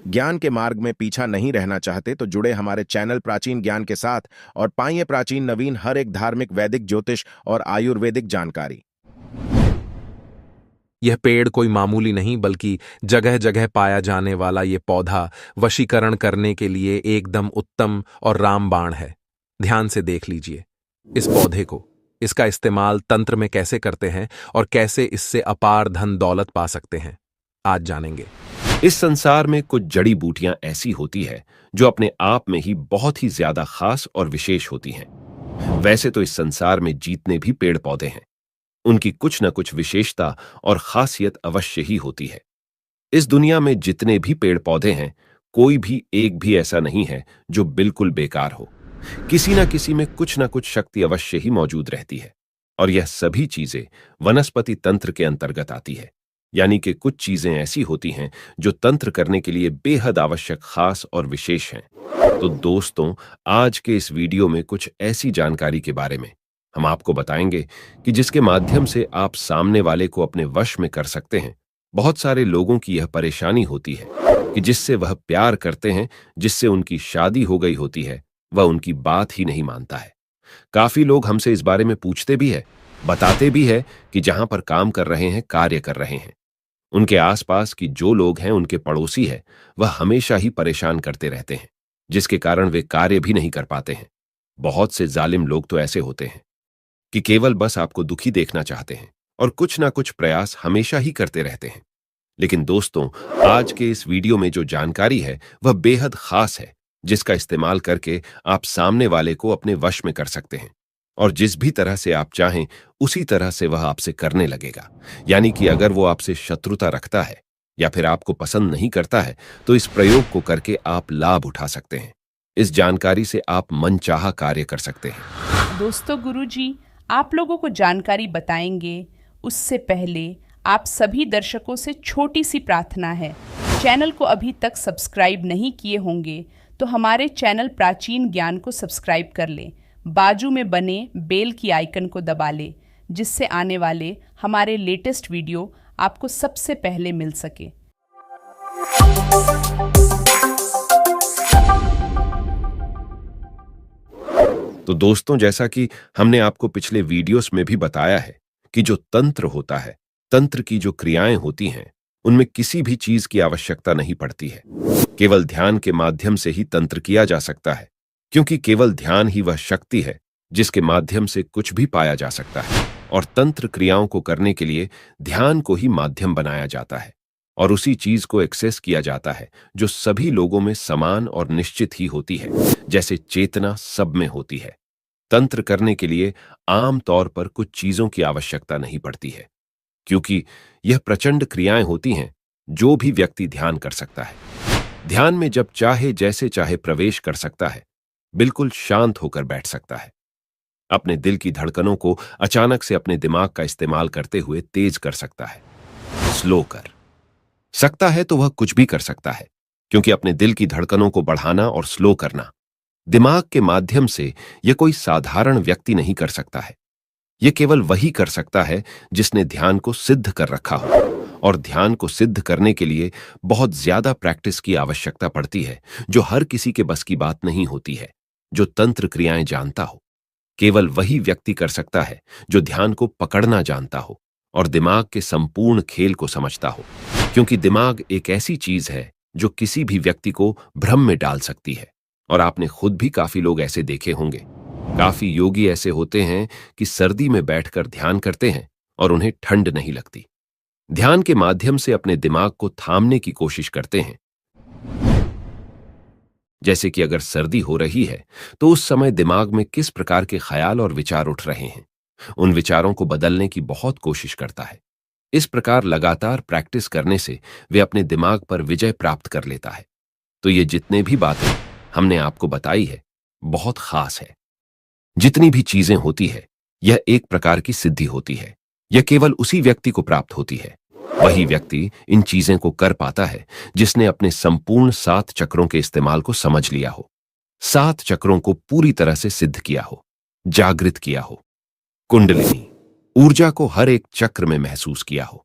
ज्ञान के मार्ग में पीछा नहीं रहना चाहते तो जुड़े हमारे चैनल प्राचीन ज्ञान के साथ और पाइए प्राचीन नवीन हर एक धार्मिक, वैदिक, ज्योतिष और आयुर्वेदिक जानकारी। यह पेड़ कोई मामूली नहीं बल्कि जगह जगह पाया जाने वाला ये पौधा वशीकरण करने के लिए एकदम उत्तम और रामबाण है। ध्यान से देख लीजिए इस पौधे को। इसका इस्तेमाल तंत्र में कैसे करते हैं और कैसे इससे अपार धन दौलत पा सकते हैं, आज जानेंगे। इस संसार में कुछ जड़ी बूटियां ऐसी होती है जो अपने आप में ही बहुत ही ज्यादा खास और विशेष होती हैं। वैसे तो इस संसार में जितने भी पेड़ पौधे हैं उनकी कुछ न कुछ विशेषता और खासियत अवश्य ही होती है। इस दुनिया में जितने भी पेड़ पौधे हैं कोई भी एक भी ऐसा नहीं है जो बिल्कुल बेकार हो। किसी न किसी में कुछ न कुछ शक्ति अवश्य ही मौजूद रहती है और यह सभी चीजें वनस्पति तंत्र के अंतर्गत आती है। यानी कि कुछ चीजें ऐसी होती हैं जो तंत्र करने के लिए बेहद आवश्यक, खास और विशेष हैं। तो दोस्तों, आज के इस वीडियो में कुछ ऐसी जानकारी के बारे में हम आपको बताएंगे कि जिसके माध्यम से आप सामने वाले को अपने वश में कर सकते हैं। बहुत सारे लोगों की यह परेशानी होती है कि जिससे वह प्यार करते हैं, जिससे उनकी शादी हो गई होती है, वह उनकी बात ही नहीं मानता है। काफी लोग हमसे इस बारे में पूछते भी है, बताते भी है कि जहां पर काम कर रहे हैं, कार्य कर रहे हैं, उनके आसपास की जो लोग हैं, उनके पड़ोसी है, वह हमेशा ही परेशान करते रहते हैं, जिसके कारण वे कार्य भी नहीं कर पाते हैं। बहुत से जालिम लोग तो ऐसे होते हैं कि केवल बस आपको दुखी देखना चाहते हैं और कुछ ना कुछ प्रयास हमेशा ही करते रहते हैं। लेकिन दोस्तों, आज के इस वीडियो में जो जानकारी है वह बेहद खास है, जिसका इस्तेमाल करके आप सामने वाले को अपने वश में कर सकते हैं और जिस भी तरह से आप चाहें उसी तरह से वह आपसे करने लगेगा। यानी कि अगर वो आपसे शत्रुता रखता है या फिर आपको पसंद नहीं करता है तो इस प्रयोग को करके आप लाभ उठा सकते हैं। इस जानकारी से आप मनचाहा कार्य कर सकते हैं। दोस्तों, गुरुजी आप लोगों को जानकारी बताएंगे उससे पहले आप सभी दर्शकों से छोटी सी प्रार्थना है। चैनल को अभी तक सब्सक्राइब नहीं किए होंगे तो हमारे चैनल प्राचीन ज्ञान को सब्सक्राइब कर लें। बाजू में बने बेल की आइकन को दबा लें, जिससे आने वाले हमारे लेटेस्ट वीडियो आपको सबसे पहले मिल सके। तो दोस्तों, जैसा कि हमने आपको पिछले वीडियोस में भी बताया है कि जो तंत्र होता है, तंत्र की जो क्रियाएं होती हैं, उनमें किसी भी चीज की आवश्यकता नहीं पड़ती है। केवल ध्यान के माध्यम से ही तंत्र किया जा सकता है, क्योंकि केवल ध्यान ही वह शक्ति है जिसके माध्यम से कुछ भी पाया जा सकता है। और तंत्र क्रियाओं को करने के लिए ध्यान को ही माध्यम बनाया जाता है और उसी चीज को एक्सेस किया जाता है जो सभी लोगों में समान और निश्चित ही होती है, जैसे चेतना सब में होती है। तंत्र करने के लिए आम तौर पर कुछ चीजों की आवश्यकता नहीं पड़ती है, क्योंकि यह प्रचंड क्रियाएं होती हैं जो भी व्यक्ति ध्यान कर सकता है। ध्यान में जब चाहे जैसे चाहे प्रवेश कर सकता है, बिल्कुल शांत होकर बैठ सकता है। अपने दिल की धड़कनों को अचानक से अपने दिमाग का इस्तेमाल करते हुए तेज कर सकता है, स्लो कर सकता है, तो वह कुछ भी कर सकता है, क्योंकि अपने दिल की धड़कनों को बढ़ाना और स्लो करना दिमाग के माध्यम से यह कोई साधारण व्यक्ति नहीं कर सकता है। यह केवल वही कर सकता है जिसने ध्यान को सिद्ध कर रखा हो, और ध्यान को सिद्ध करने के लिए बहुत ज्यादा प्रैक्टिस की आवश्यकता पड़ती है, जो हर किसी के बस की बात नहीं होती है। जो तंत्र क्रियाएं जानता हो, केवल वही व्यक्ति कर सकता है जो ध्यान को पकड़ना जानता हो और दिमाग के संपूर्ण खेल को समझता हो, क्योंकि दिमाग एक ऐसी चीज है जो किसी भी व्यक्ति को भ्रम में डाल सकती है। और आपने खुद भी काफी लोग ऐसे देखे होंगे। काफी योगी ऐसे होते हैं कि सर्दी में बैठकर ध्यान करते हैं और उन्हें ठंड नहीं लगती। ध्यान के माध्यम से अपने दिमाग को थामने की कोशिश करते हैं। जैसे कि अगर सर्दी हो रही है तो उस समय दिमाग में किस प्रकार के ख्याल और विचार उठ रहे हैं, उन विचारों को बदलने की बहुत कोशिश करता है। इस प्रकार लगातार प्रैक्टिस करने से वे अपने दिमाग पर विजय प्राप्त कर लेता है। तो ये जितने भी बातें हमने आपको बताई है बहुत खास है। जितनी भी चीजें होती है यह एक प्रकार की सिद्धि होती है। यह केवल उसी व्यक्ति को प्राप्त होती है। वही व्यक्ति इन चीजें को कर पाता है जिसने अपने संपूर्ण 7 चक्रों के इस्तेमाल को समझ लिया हो, 7 चक्रों को पूरी तरह से सिद्ध किया हो, जागृत किया हो, कुंडलिनी ऊर्जा को हर एक चक्र में महसूस किया हो।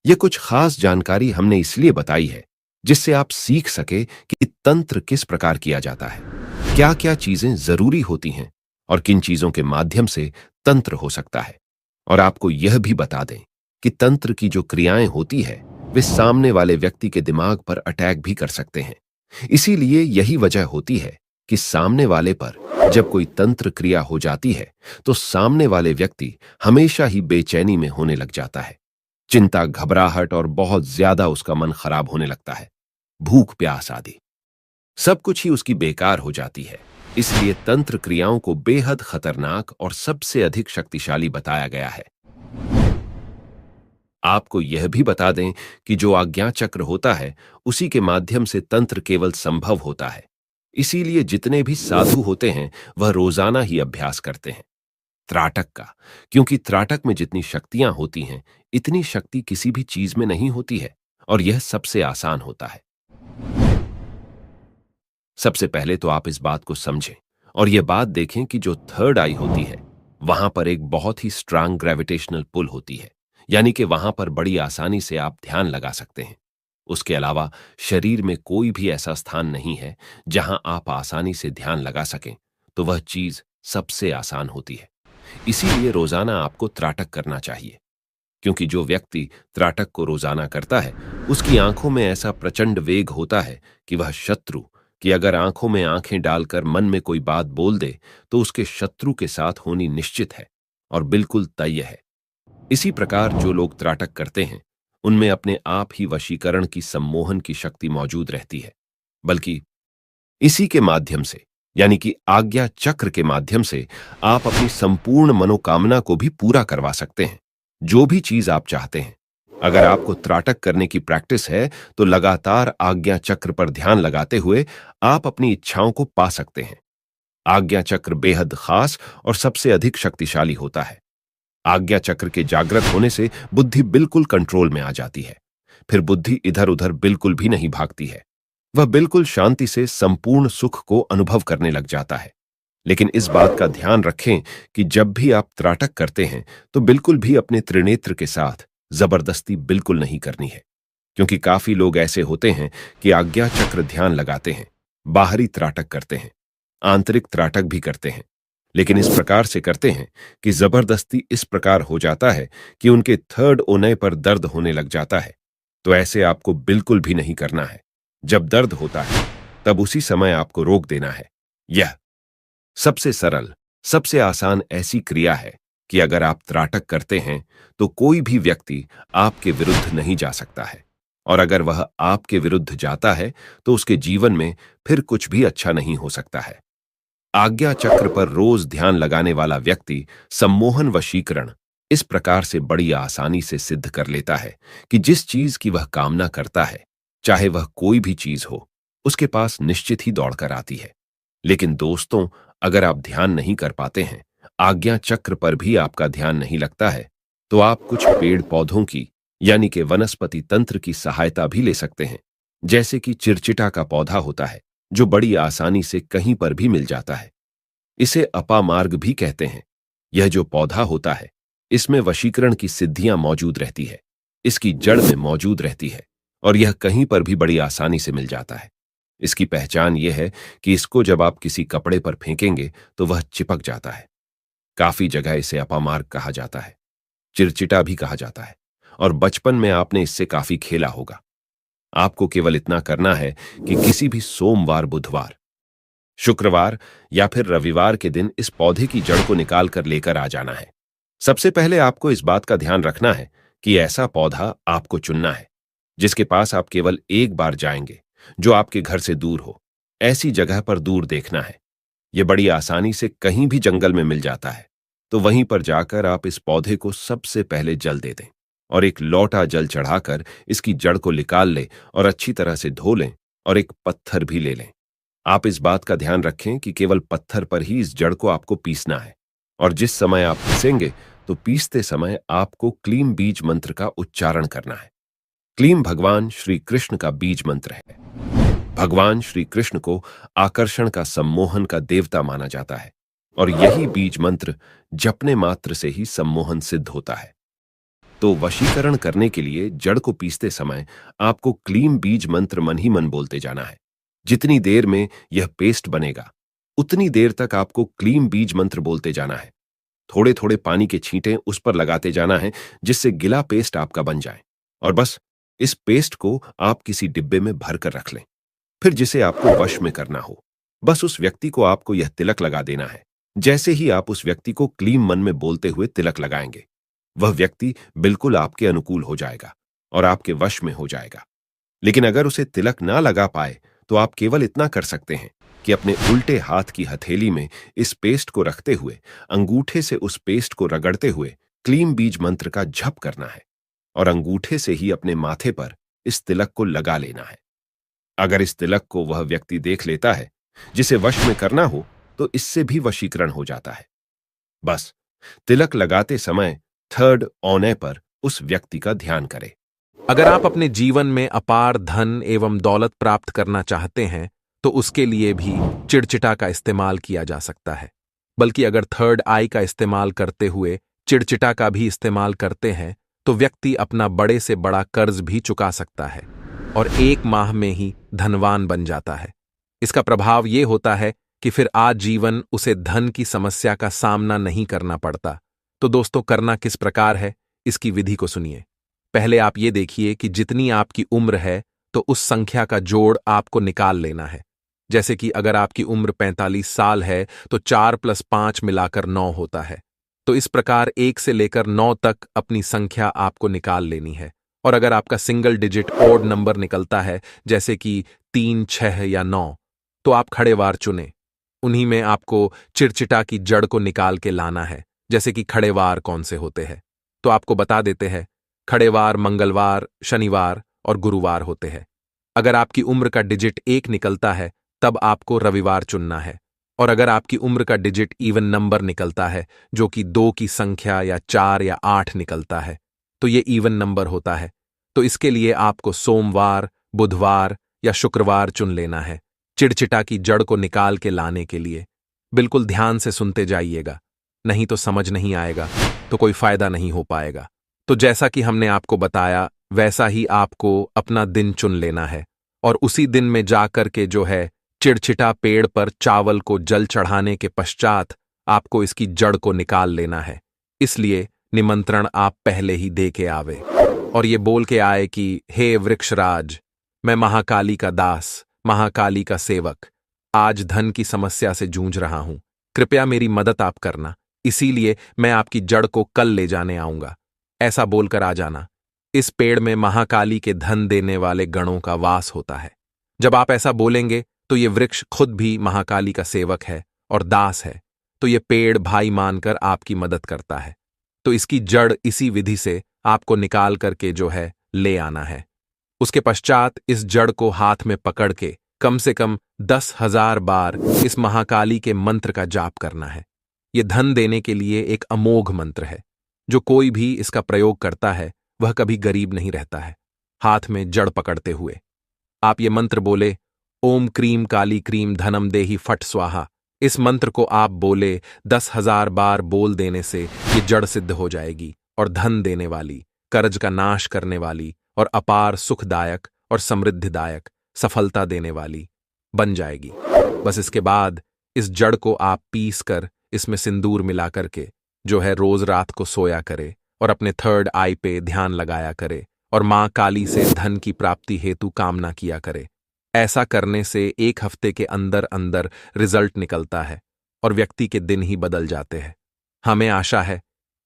यह कुछ खास जानकारी हमने इसलिए बताई है जिससे आप सीख सके कि तंत्र किस प्रकार किया जाता है, क्या क्या चीजें जरूरी होती हैं और किन चीजों के माध्यम से तंत्र हो सकता है। और आपको यह भी बता दें कि तंत्र की जो क्रियाएं होती है वे सामने वाले व्यक्ति के दिमाग पर अटैक भी कर सकते हैं। इसीलिए यही वजह होती है कि सामने वाले पर जब कोई तंत्र क्रिया हो जाती है तो सामने वाले व्यक्ति हमेशा ही बेचैनी में होने लग जाता है। चिंता, घबराहट और बहुत ज्यादा उसका मन खराब होने लगता है। भूख प्यास आदि सब कुछ ही उसकी बेकार हो जाती है। इसलिए तंत्र क्रियाओं को बेहद खतरनाक और सबसे अधिक शक्तिशाली बताया गया है। आपको यह भी बता दें कि जो आज्ञा चक्र होता है उसी के माध्यम से तंत्र केवल संभव होता है। इसीलिए जितने भी साधु होते हैं वह रोजाना ही अभ्यास करते हैं त्राटक का, क्योंकि त्राटक में जितनी शक्तियां होती हैं इतनी शक्ति किसी भी चीज में नहीं होती है और यह सबसे आसान होता है। सबसे पहले तो आप इस बात को समझें और यह बात देखें कि जो थर्ड आई होती है वहां पर एक बहुत ही स्ट्रांग ग्रेविटेशनल पुल होती है, यानी कि वहां पर बड़ी आसानी से आप ध्यान लगा सकते हैं। उसके अलावा शरीर में कोई भी ऐसा स्थान नहीं है जहां आप आसानी से ध्यान लगा सकें, तो वह चीज सबसे आसान होती है। इसीलिए रोजाना आपको त्राटक करना चाहिए, क्योंकि जो व्यक्ति त्राटक को रोजाना करता है उसकी आंखों में ऐसा प्रचंड वेग होता है कि वह शत्रु कि अगर आंखों में आंखें डालकर मन में कोई बात बोल दे तो उसके शत्रु के साथ होनी निश्चित है और बिल्कुल तय है। इसी प्रकार जो लोग त्राटक करते हैं उनमें अपने आप ही वशीकरण की सम्मोहन की शक्ति मौजूद रहती है, बल्कि इसी के माध्यम से यानी कि आज्ञा चक्र के माध्यम से आप अपनी संपूर्ण मनोकामना को भी पूरा करवा सकते हैं, जो भी चीज आप चाहते हैं। अगर आपको त्राटक करने की प्रैक्टिस है तो लगातार आज्ञा चक्र पर ध्यान लगाते हुए आप अपनी इच्छाओं को पा सकते हैं। आज्ञा चक्र बेहद खास और सबसे अधिक शक्तिशाली होता है। आज्ञा चक्र के जागृत होने से बुद्धि बिल्कुल कंट्रोल में आ जाती है। फिर बुद्धि इधर उधर बिल्कुल भी नहीं भागती है, वह बिल्कुल शांति से संपूर्ण सुख को अनुभव करने लग जाता है। लेकिन इस बात का ध्यान रखें कि जब भी आप त्राटक करते हैं तो बिल्कुल भी अपने त्रिनेत्र के साथ जबरदस्ती बिल्कुल नहीं करनी है, क्योंकि काफी लोग ऐसे होते हैं कि आज्ञा चक्र ध्यान लगाते हैं, बाहरी त्राटक करते हैं, आंतरिक त्राटक भी करते हैं, लेकिन इस प्रकार से करते हैं कि जबरदस्ती इस प्रकार हो जाता है कि उनके थर्ड ओनय पर दर्द होने लग जाता है। तो ऐसे आपको बिल्कुल भी नहीं करना है। जब दर्द होता है तब उसी समय आपको रोक देना है। यह सबसे सरल, सबसे आसान ऐसी क्रिया है कि अगर आप त्राटक करते हैं तो कोई भी व्यक्ति आपके विरुद्ध नहीं जा सकता है, और अगर वह आपके विरुद्ध जाता है तो उसके जीवन में फिर कुछ भी अच्छा नहीं हो सकता है। आज्ञा चक्र पर रोज ध्यान लगाने वाला व्यक्ति सम्मोहन वशीकरण इस प्रकार से बड़ी आसानी से सिद्ध कर लेता है कि जिस चीज की वह कामना करता है, चाहे वह कोई भी चीज हो, उसके पास निश्चित ही दौड़कर आती है। लेकिन दोस्तों, अगर आप ध्यान नहीं कर पाते हैं, आज्ञा चक्र पर भी आपका ध्यान नहीं लगता है, तो आप कुछ पेड़ पौधों की यानी कि वनस्पति तंत्र की सहायता भी ले सकते हैं। जैसे कि चिरचिटा का पौधा होता है जो बड़ी आसानी से कहीं पर भी मिल जाता है। इसे अपामार्ग भी कहते हैं। यह जो पौधा होता है इसमें वशीकरण की सिद्धियां मौजूद रहती है, इसकी जड़ में मौजूद रहती है और यह कहीं पर भी बड़ी आसानी से मिल जाता है। इसकी पहचान यह है कि इसको जब आप किसी कपड़े पर फेंकेंगे तो वह चिपक जाता है। काफी जगह इसे अपामार्ग कहा जाता है, चिरचिटा भी कहा जाता है, और बचपन में आपने इससे काफी खेला होगा। आपको केवल इतना करना है कि किसी भी सोमवार, बुधवार, शुक्रवार या फिर रविवार के दिन इस पौधे की जड़ को निकाल कर लेकर आ जाना है। सबसे पहले आपको इस बात का ध्यान रखना है कि ऐसा पौधा आपको चुनना है जिसके पास आप केवल एक बार जाएंगे, जो आपके घर से दूर हो। ऐसी जगह पर दूर देखना है। यह बड़ी आसानी से कहीं भी जंगल में मिल जाता है, तो वहीं पर जाकर आप इस पौधे को सबसे पहले जल दे दें और एक लोटा जल चढ़ाकर इसकी जड़ को निकाल लें और अच्छी तरह से धो लें और एक पत्थर भी ले लें। आप इस बात का ध्यान रखें कि केवल पत्थर पर ही इस जड़ को आपको पीसना है, और जिस समय आप पीसेंगे तो पीसते समय आपको क्लीम बीज मंत्र का उच्चारण करना है। क्लीम भगवान श्री कृष्ण का बीज मंत्र है। भगवान श्री कृष्ण को आकर्षण का, सम्मोहन का देवता माना जाता है, और यही बीज मंत्र जपने मात्र से ही सम्मोहन सिद्ध होता है। तो वशीकरण करने के लिए जड़ को पीसते समय आपको क्लीम बीज मंत्र मन ही मन बोलते जाना है। जितनी देर में यह पेस्ट बनेगा उतनी देर तक आपको क्लीम बीज मंत्र बोलते जाना है। थोड़े थोड़े पानी के छींटे उस पर लगाते जाना है जिससे गिला पेस्ट आपका बन जाए। और बस इस पेस्ट को आप किसी डिब्बे में भर कर रख लें। फिर जिसे आपको वश में करना हो, बस उस व्यक्ति को आपको यह तिलक लगा देना है। जैसे ही आप उस व्यक्ति को क्लीम मन में बोलते हुए तिलक लगाएंगे, वह व्यक्ति बिल्कुल आपके अनुकूल हो जाएगा और आपके वश में हो जाएगा। लेकिन अगर उसे तिलक ना लगा पाए तो आप केवल इतना कर सकते हैं कि अपने उल्टे हाथ की हथेली में इस पेस्ट को रखते हुए अंगूठे से उस पेस्ट को रगड़ते हुए क्लीम बीज मंत्र का जप करना है और अंगूठे से ही अपने माथे पर इस तिलक को लगा लेना है। अगर इस तिलक को वह व्यक्ति देख लेता है जिसे वश में करना हो तो इससे भी वशीकरण हो जाता है। बस तिलक लगाते समय थर्ड औने पर उस व्यक्ति का ध्यान करें। अगर आप अपने जीवन में अपार धन एवं दौलत प्राप्त करना चाहते हैं तो उसके लिए भी चिड़चिटा का इस्तेमाल किया जा सकता है। बल्कि अगर थर्ड आई का इस्तेमाल करते हुए चिड़चिटा का भी इस्तेमाल करते हैं तो व्यक्ति अपना बड़े से बड़ा कर्ज भी चुका सकता है और 1 माह में ही धनवान बन जाता है। इसका प्रभाव ये होता है कि फिर आजीवन उसे धन की समस्या का सामना नहीं करना पड़ता। तो दोस्तों, करना किस प्रकार है, इसकी विधि को सुनिए। पहले आप ये देखिए कि जितनी आपकी उम्र है तो उस संख्या का जोड़ आपको निकाल लेना है। जैसे कि अगर आपकी उम्र 45 साल है तो 4 + 5 मिलाकर 9 होता है। तो इस प्रकार 1 से लेकर 9 तक अपनी संख्या आपको निकाल लेनी है। और अगर आपका सिंगल डिजिट ऑड नंबर निकलता है, जैसे कि 3, 6 या 9, तो आप खड़े वार चुनें। उन्हीं में आपको चिड़चिटा की जड़ को निकाल के लाना है। जैसे कि खड़े वार कौन से होते हैं, तो आपको बता देते हैं। खड़े वार मंगलवार, शनिवार और गुरुवार होते हैं। अगर आपकी उम्र का डिजिट 1 निकलता है तब आपको रविवार चुनना है। और अगर आपकी उम्र का डिजिट इवन नंबर निकलता है, जो कि 2 की संख्या या 4 या 8 निकलता है, तो ये इवन नंबर होता है। तो इसके लिए आपको सोमवार, बुधवार या शुक्रवार चुन लेना है चिड़चिटा की जड़ को निकाल के लाने के लिए। बिल्कुल ध्यान से सुनते जाइएगा, नहीं तो समझ नहीं आएगा, तो कोई फायदा नहीं हो पाएगा। तो जैसा कि हमने आपको बताया वैसा ही आपको अपना दिन चुन लेना है और उसी दिन में जाकर के जो है चिड़चिटा पेड़ पर चावल को जल चढ़ाने के पश्चात आपको इसकी जड़ को निकाल लेना है। इसलिए निमंत्रण आप पहले ही दे के आवे और ये बोल के आए कि हे वृक्षराज, मैं महाकाली का दास, महाकाली का सेवक, आज धन की समस्या से जूझ रहा हूं, कृपया मेरी मदद आप करना, इसीलिए मैं आपकी जड़ को कल ले जाने आऊंगा। ऐसा बोलकर आ जाना। इस पेड़ में महाकाली के धन देने वाले गणों का वास होता है। जब आप ऐसा बोलेंगे तो ये वृक्ष खुद भी महाकाली का सेवक है और दास है, तो ये पेड़ भाई मानकर आपकी मदद करता है। तो इसकी जड़ इसी विधि से आपको निकाल करके जो है ले आना है। उसके पश्चात इस जड़ को हाथ में पकड़ के कम से कम 10,000 बार इस महाकाली के मंत्र का जाप करना है। यह धन देने के लिए एक अमोघ मंत्र है। जो कोई भी इसका प्रयोग करता है वह कभी गरीब नहीं रहता है। हाथ में जड़ पकड़ते हुए आप ये मंत्र बोले, ओम क्रीम काली क्रीम धनम देहि फट स्वाहा। इस मंत्र को आप बोले 10,000 बार बोल देने से ये जड़ सिद्ध हो जाएगी और धन देने वाली, कर्ज का नाश करने वाली और अपार सुखदायक और समृद्धिदायक, सफलता देने वाली बन जाएगी। बस इसके बाद इस जड़ को आप पीस कर इसमें सिंदूर मिला करके जो है रोज रात को सोया करे और अपने थर्ड आई पे ध्यान लगाया करे और मां काली से धन की प्राप्ति हेतु कामना किया करे। ऐसा करने से 1 हफ्ते के अंदर अंदर रिजल्ट निकलता है और व्यक्ति के दिन ही बदल जाते हैं। हमें आशा है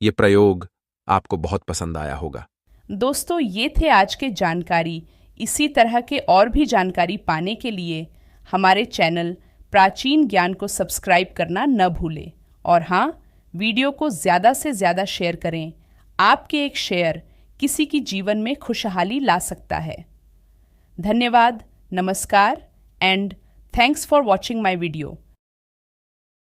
ये प्रयोग आपको बहुत पसंद आया होगा। दोस्तों, ये थे आज के जानकारी। इसी तरह के और भी जानकारी पाने के लिए हमारे चैनल प्राचीन ज्ञान को सब्सक्राइब करना न भूलें। और हाँ, वीडियो को ज़्यादा से ज़्यादा शेयर करें। आपके एक शेयर किसी की जीवन में खुशहाली ला सकता है। धन्यवाद, नमस्कार and thanks for watching my video.